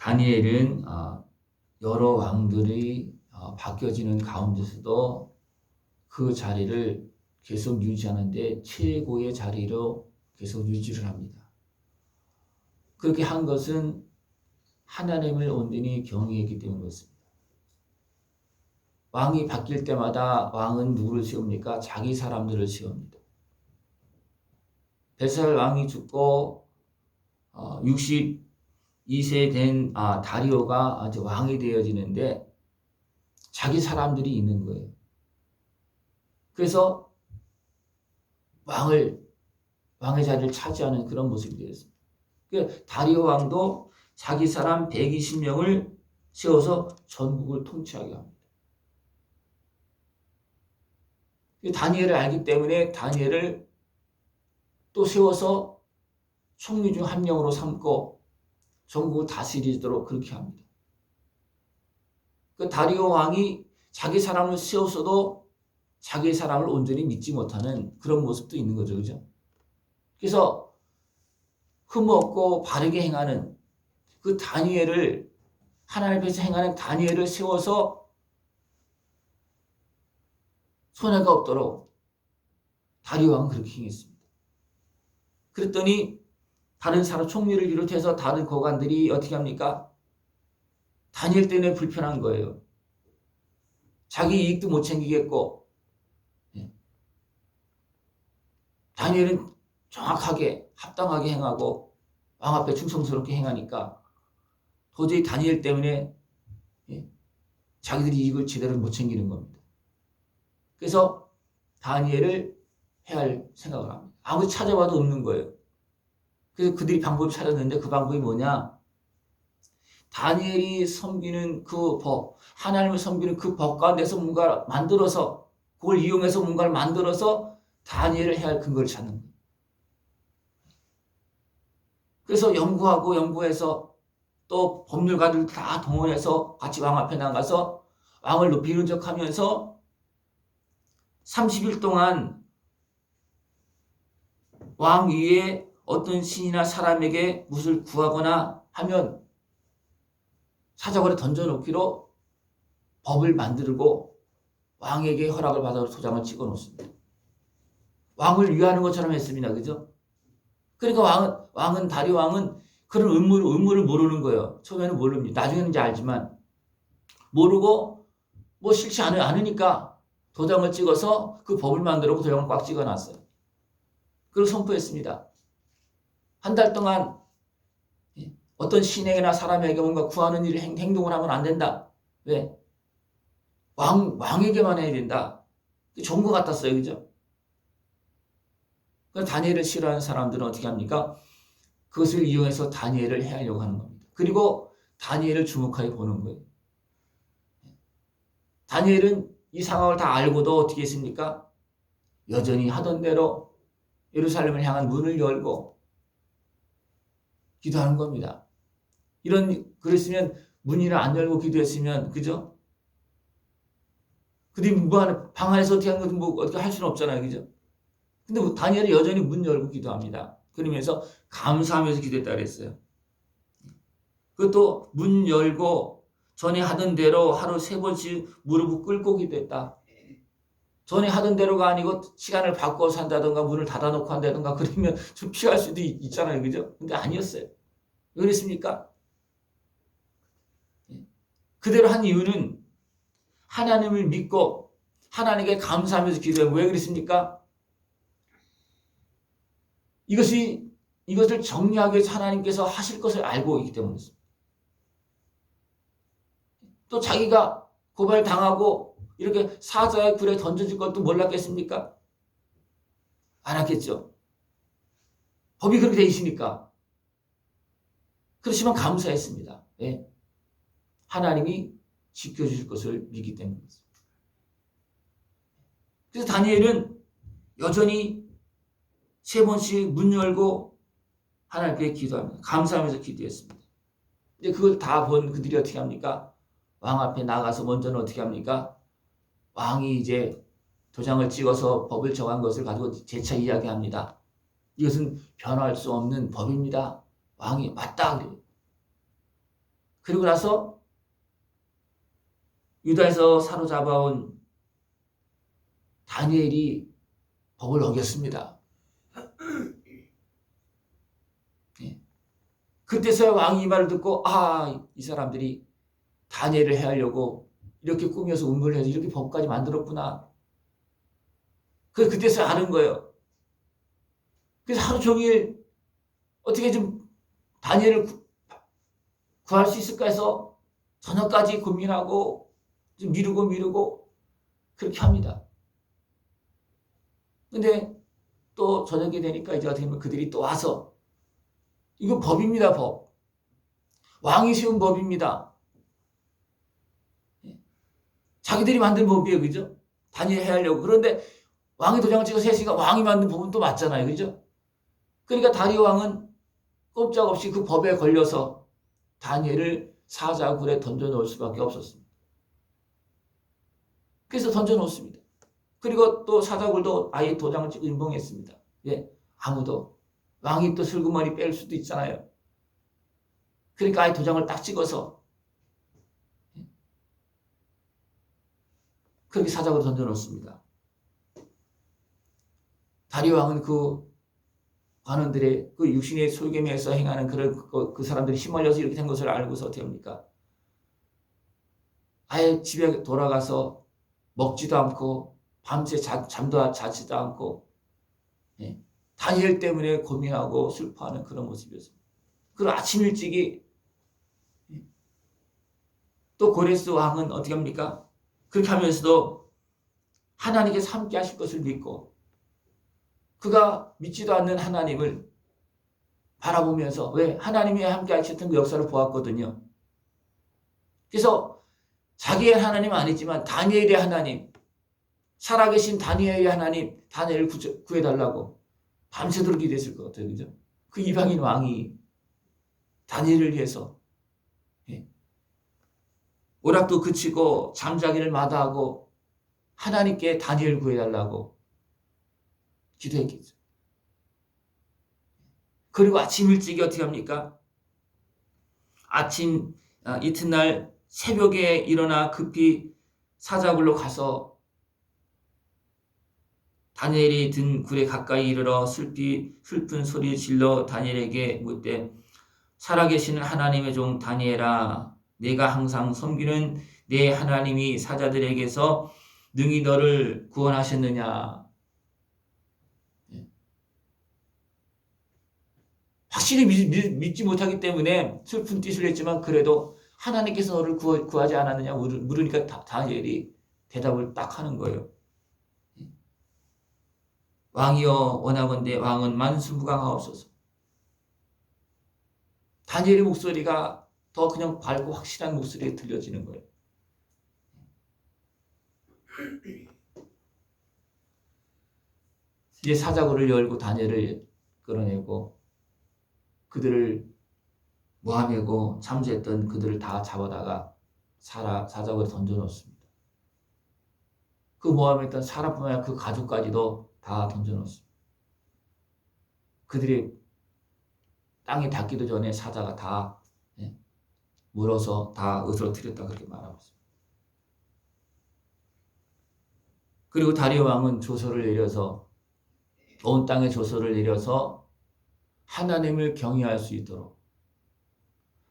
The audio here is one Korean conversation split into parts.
다니엘은 여러 왕들이 바뀌어지는 가운데서도 그 자리를 계속 유지하는데 최고의 자리로 계속 유지를 합니다. 그렇게 한 것은 하나님을 온전히 경외했기 때문인 것입니다. 왕이 바뀔 때마다 왕은 누구를 세웁니까? 자기 사람들을 세웁니다. 벨사살 왕이 죽고 62세 된 다리오가 이제 왕이 되어지는데 자기 사람들이 있는 거예요. 그래서 왕의 자리를 차지하는 그런 모습이 되었습니다. 그러니까 다리오 왕도 자기 사람 120명을 세워서 전국을 통치하게 합니다. 다니엘을 알기 때문에 다니엘을 또 세워서 총리 중 한 명으로 삼고 전국을 다스리도록 그렇게 합니다. 그 다리오 왕이 자기 사람을 세웠어도 자기 사람을 온전히 믿지 못하는 그런 모습도 있는 거죠. 그죠? 그래서 흠없고 바르게 행하는 그 다니엘을, 하나님 앞에서 행하는 다니엘을 세워서 손해가 없도록 다리오 왕은 그렇게 행했습니다. 그랬더니 다른 사람 총리를 비롯해서 다른 고관들이 어떻게 합니까? 다니엘 때문에 불편한 거예요. 자기 이익도 못 챙기겠고, 다니엘은 정확하게 합당하게 행하고 왕 앞에 충성스럽게 행하니까 도저히 다니엘 때문에 자기들이 이익을 제대로 못 챙기는 겁니다. 그래서 다니엘을 해야 할 생각을 합니다. 아무리 찾아봐도 없는 거예요. 그래서 그들이 방법을 찾았는데 그 방법이 뭐냐? 다니엘이 섬기는 그 법, 하나님을 섬기는 그 법 가운데서 뭔가 만들어서, 그걸 이용해서 뭔가를 만들어서 다니엘을 해야 할 근거를 찾는 거예요. 그래서 연구해서 또 법률가들 다 동원해서 같이 왕 앞에 나가서 왕을 높이 누적하면서 30일 동안 왕 위에 어떤 신이나 사람에게 무엇을 구하거나 하면 사자굴에 던져놓기로 법을 만들고 왕에게 허락을 받아 도장을 찍어 놓습니다. 왕을 위하는 것처럼 했습니다. 그죠? 그러니까 다리오 왕은 그런 의무를 모르는 거예요. 처음에는 모릅니다. 나중에는 이제 알지만 모르고 뭐 싫지 않으니까 도장을 찍어서 그 법을 만들고 도장을 꽉 찍어놨어요. 그리고 선포했습니다. 한 달 동안 어떤 신에게나 사람에게 뭔가 구하는 일을 행동을 하면 안 된다. 왜? 왕에게만 해야 된다. 좋은 것 같았어요. 그죠? 다니엘을 싫어하는 사람들은 어떻게 합니까? 그것을 이용해서 다니엘을 해하려고 하는 겁니다. 그리고 다니엘을 주목하게 보는 거예요. 다니엘은 이 상황을 다 알고도 어떻게 했습니까? 여전히 하던 대로 예루살렘을 향한 문을 열고 기도하는 겁니다. 그랬으면 문이나 안 열고 기도했으면, 그죠? 그들이 방 안에서 어떻게 하는 것도 어떻게 할 수는 없잖아요. 그죠? 근데 다니엘이 여전히 문 열고 기도합니다. 그러면서 감사하면서 기도했다 그랬어요. 그것도 문 열고 전에 하던 대로 하루 3번씩 무릎을 꿇고 기도했다. 전에 하던 대로가 아니고 시간을 바꿔서 한다든가 문을 닫아놓고 한다든가 그러면 좀 피할 수도 있잖아요. 그죠? 근데 아니었어요. 왜 그랬습니까? 그대로 한 이유는 하나님을 믿고 하나님께 감사하면서 기도해요. 왜 그랬습니까? 이것을 정리하기 위해서 하나님께서 하실 것을 알고 있기 때문이었습니다. 또 자기가 고발당하고 이렇게 사자의 굴에 던져질 것도 몰랐겠습니까? 알았겠죠. 법이 그렇게 돼 있으니까. 그렇지만 감사했습니다. 네. 하나님이 지켜주실 것을 믿기 때문입니다. 그래서 다니엘은 여전히 3번씩 문 열고 하나님께 기도합니다. 감사하면서 기도했습니다. 근데 그걸 다 본 그들이 어떻게 합니까? 왕 앞에 나가서 먼저는 어떻게 합니까? 왕이 이제 도장을 찍어서 법을 정한 것을 가지고 재차 이야기합니다. 이것은 변할 수 없는 법입니다. 왕이 맞다 그래요. 그리고 나서 유다에서 사로잡아온 다니엘이 법을 어겼습니다. 예. 그때서야 왕이 이 말을 듣고 이 사람들이 다니엘을 해하려고 이렇게 꾸며서 음모를 해서 이렇게 법까지 만들었구나. 그때서야 아는 거예요. 그래서 하루 종일 어떻게 좀 다니엘을 구할 수 있을까 해서 저녁까지 고민하고 좀 미루고 그렇게 합니다. 근데 또 저녁이 되니까 이제 어떻게 보면 그들이 또 와서 이거 법입니다. 법. 왕이 세운 법입니다. 자기들이 만든 법이에요. 그죠? 다니엘 해하려고. 그런데 왕이 도장을 찍어서 했으니까 왕이 만든 법은 또 맞잖아요. 그죠? 그러니까 다리오 왕은 꼼짝없이 그 법에 걸려서 다니엘을 사자굴에 던져놓을 수밖에 없었습니다. 그래서 던져놓습니다. 그리고 또 사자굴도 아예 도장을 찍고 임봉했습니다. 예, 아무도 왕이 또 슬그머니 뺄 수도 있잖아요. 그러니까 아예 도장을 딱 찍어서 그렇게 사자굴에 던져놓습니다. 다리오 왕은 그 관원들의 그 육신의 솔개미에서 행하는 그 사람들이 힘을려서 이렇게 된 것을 알고서 어떻게 합니까? 아예 집에 돌아가서 먹지도 않고 밤새 잠도 자지도 않고 다니엘 때문에 고민하고 슬퍼하는 그런 모습이었습니다. 그리고 아침 일찍이 또 고레스 왕은 어떻게 합니까? 그렇게 하면서도 하나님께서 함께 하실 것을 믿고 그가 믿지도 않는 하나님을 바라보면서 왜? 하나님이 함께 하셨던 그 역사를 보았거든요. 그래서 자기의 하나님은 아니지만 다니엘의 하나님, 살아계신 다니엘의 하나님, 다니엘을 구해달라고 밤새도록 기도했을 것 같아요. 그죠? 그 이방인 왕이 다니엘을 위해서 오락도 그치고 잠자기를 마다하고 하나님께 다니엘 구해달라고 기도했겠죠. 그리고 아침 일찍이 어떻게 합니까? 이튿날 새벽에 일어나 급히 사자굴로 가서 다니엘이 든 굴에 가까이 이르러 슬픈 소리 질러 다니엘에게 묻되 살아계시는 하나님의 종 다니엘아 내가 항상 섬기는 내 하나님이 사자들에게서 능히 너를 구원하셨느냐. 확실히 믿지 못하기 때문에 슬픈 띠을 했지만 그래도 하나님께서 너를 구하지 않았느냐 물으니까 다니엘이 대답을 딱 하는 거예요. 왕이여 원하건대 왕은 만수무강하옵소서. 다니엘의 목소리가 더 그냥 밝고 확실한 목소리에 들려지는 거예요. 이제 사자굴을 열고 다니엘을 끌어내고 그들을 모함하고 참수했던 그들을 다 잡아다가 사자굴에 던져놓습니다. 그 모함했던 사람뿐만 아니라 그 가족까지도 다 던져놓습니다. 그들이 땅에 닿기도 전에 사자가 다 물어서 다 으스러뜨렸다 그렇게 말하고 있습니다. 그리고 다리오 왕은 조서를 내려서 온 땅에 조서를 내려서 하나님을 경외할 수 있도록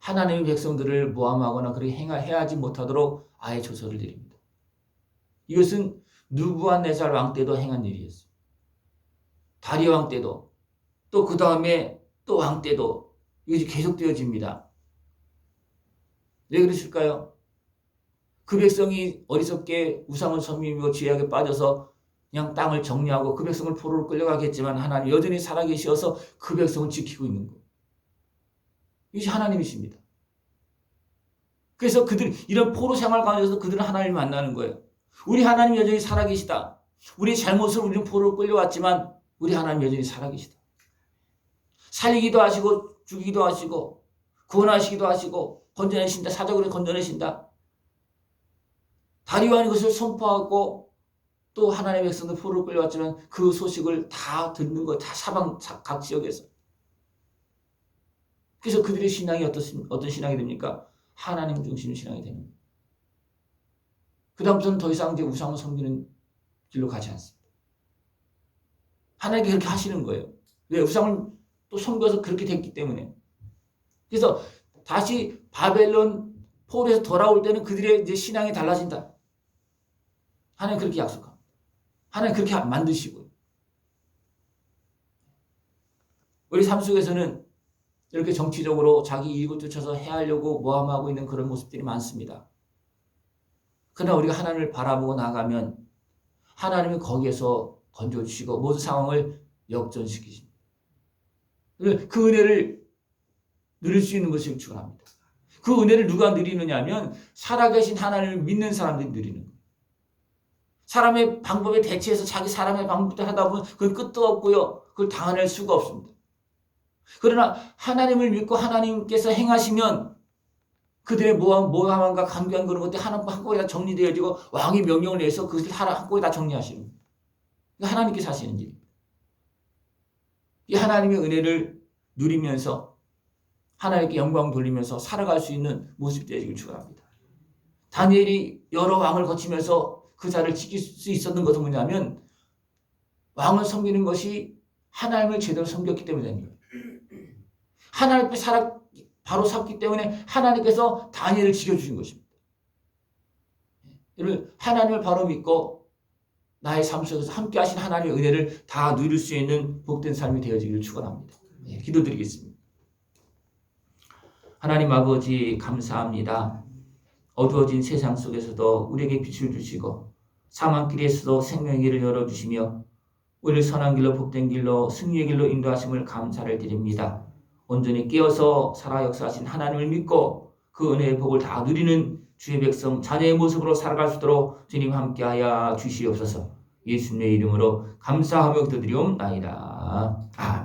하나님의 백성들을 모함하거나 그렇게 해하지 못하도록 아예 조서를 내립니다. 이것은 느부갓네살 왕 때도 행한 일이었어요. 다리오 왕 때도 또 그 다음에 또 왕 때도 이것이 계속되어집니다. 왜 그랬을까요? 그 백성이 어리석게 우상을 섬기고 죄악에 빠져서 그냥 땅을 정리하고 그 백성을 포로로 끌려가겠지만 하나님 여전히 살아계셔서 그 백성을 지키고 있는 거예요. 이것이 하나님이십니다. 그래서 그들 이런 포로 생활 가운데서 그들은 하나님을 만나는 거예요. 우리 하나님 여전히 살아계시다. 우리 잘못을 우리는 포로로 끌려왔지만 우리 하나님 여전히 살아계시다. 살리기도 하시고 죽이기도 하시고 구원하시기도 하시고 건져내신다. 사자굴에 건져내신다. 다리오 왕이 그것을 선포하고 또 하나님의 백성들 포로로 끌려왔지만 그 소식을 다 듣는 거 다 사방 각 지역에서. 그래서 그들의 신앙이 어떤 신앙이 됩니까? 하나님 중심 신앙이 되는 거예요. 그 다음부터는 더 이상 이제 우상을 섬기는 길로 가지 않습니다. 하나님께 그렇게 하시는 거예요. 왜? 우상을 또 섬겨서 그렇게 됐기 때문에. 그래서 다시 바벨론 포로에서 돌아올 때는 그들의 이제 신앙이 달라진다. 하나님 그렇게 약속합니다. 하나님 그렇게 만드시고요. 우리 삶 속에서는 이렇게 정치적으로 자기 이익을 쫓아서 해하려고 모함하고 있는 그런 모습들이 많습니다. 그러나 우리가 하나님을 바라보고 나가면 하나님이 거기에서 건져주시고 모든 상황을 역전시키십니다. 그 은혜를 누릴 수 있는 것을 축원합니다. 그 은혜를 누가 누리느냐 하면 살아계신 하나님을 믿는 사람들이 누리는 거예요. 사람의 방법에 대체해서 자기 사람의 방법대로 하다 보면 그건 끝도 없고요. 그걸 당해낼 수가 없습니다. 그러나 하나님을 믿고 하나님께서 행하시면 그들의 모함과 간교한 그런 것들이 한꺼번에 다 정리되어지고 왕이 명령을 내서 그것을 한꺼번에 다 정리하시는 거예요. 하나님께서 하시는 일입니다. 이 하나님의 은혜를 누리면서 하나님께 영광 돌리면서 살아갈 수 있는 모습이 되기를 축원합니다. 다니엘이 여러 왕을 거치면서 그 자리를 지킬 수 있었던 것은 뭐냐면 왕을 섬기는 것이 하나님을 제대로 섬겼기 때문에 됩니다. 하나님 앞에 바로 섰기 때문에 하나님께서 다니엘을 지켜주신 것입니다. 여러분 하나님을 바로 믿고 나의 삶 속에서 함께 하신 하나님의 은혜를 다 누릴 수 있는 복된 삶이 되어지기를 축원합니다. 기도드리겠습니다. 하나님 아버지 감사합니다. 어두워진 세상 속에서도 우리에게 빛을 주시고 사망길에서도 생명의 길을 열어주시며 우리를 선한 길로 복된 길로 승리의 길로 인도하심을 감사를 드립니다. 온전히 깨어서 살아 역사하신 하나님을 믿고 그 은혜의 복을 다 누리는 주의 백성 자녀의 모습으로 살아갈 수 있도록 주님 함께하여 주시옵소서. 예수님의 이름으로 감사하며 기도드리옵나이다. 아멘.